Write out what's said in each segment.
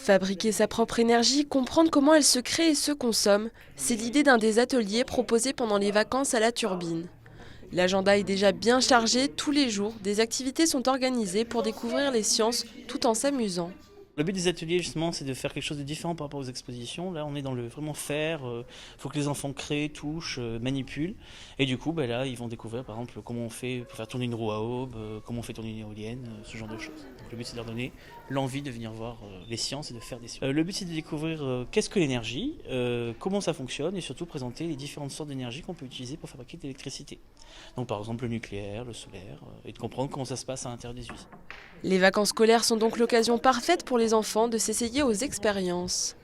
Fabriquer sa propre énergie, comprendre comment elle se crée et se consomme, c'est l'idée d'un des ateliers proposés pendant les vacances à la Turbine. L'agenda est déjà bien chargé tous les jours, des activités sont organisées pour découvrir les sciences tout en s'amusant. Le but des ateliers, justement, c'est de faire quelque chose de différent par rapport aux expositions. Là, on est dans le vraiment faire. Faut que les enfants créent, touchent, manipulent. Et du coup, là, ils vont découvrir, par exemple, comment on fait pour faire tourner une roue à aube, comment on fait tourner une éolienne, ce genre de choses. Donc, le but, c'est de leur donner l'envie de venir voir les sciences et de faire des sciences. Le but, c'est de découvrir qu'est-ce que l'énergie, comment ça fonctionne, et surtout présenter les différentes sortes d'énergie qu'on peut utiliser pour fabriquer de l'électricité. Donc, par exemple, le nucléaire, le solaire, et de comprendre comment ça se passe à l'intérieur des usines. Les vacances scolaires sont donc l'occasion parfaite pour les enfants de s'essayer aux expériences.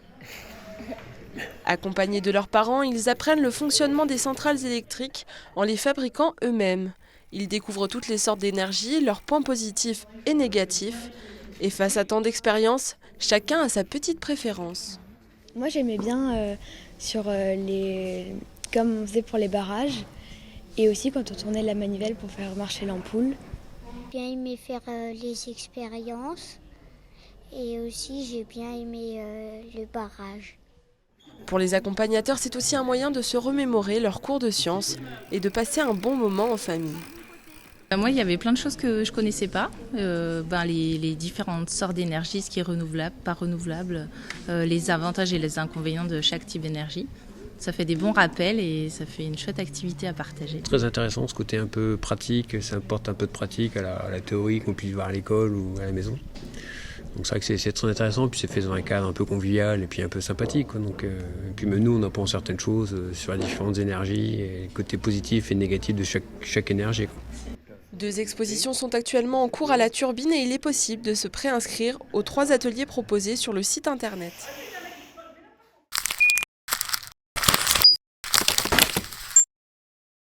Accompagnés de leurs parents, ils apprennent le fonctionnement des centrales électriques en les fabriquant eux-mêmes. Ils découvrent toutes les sortes d'énergie, leurs points positifs et négatifs. Et face à tant d'expériences, chacun a sa petite préférence. Moi j'aimais bien comme on faisait pour les barrages et aussi quand on tournait la manivelle pour faire marcher l'ampoule. J'ai bien aimé faire les expériences et aussi j'ai bien aimé le barrage. Pour les accompagnateurs, c'est aussi un moyen de se remémorer leurs cours de sciences et de passer un bon moment en famille. Moi, il y avait plein de choses que je ne connaissais pas. Les différentes sortes d'énergie, ce qui est renouvelable, pas renouvelable, les avantages et les inconvénients de chaque type d'énergie. Ça fait des bons rappels et ça fait une chouette activité à partager. Très intéressant ce côté un peu pratique, ça apporte un peu de pratique à la théorie qu'on puisse voir à l'école ou à la maison. Donc c'est vrai que c'est très intéressant, puis c'est fait dans un cadre un peu convivial et puis un peu sympathique. Donc, et puis même nous on apprend certaines choses sur les différentes énergies, et le côté positif et négatif de chaque énergie. 2 expositions sont actuellement en cours à la Turbine et il est possible de se préinscrire aux 3 ateliers proposés sur le site internet.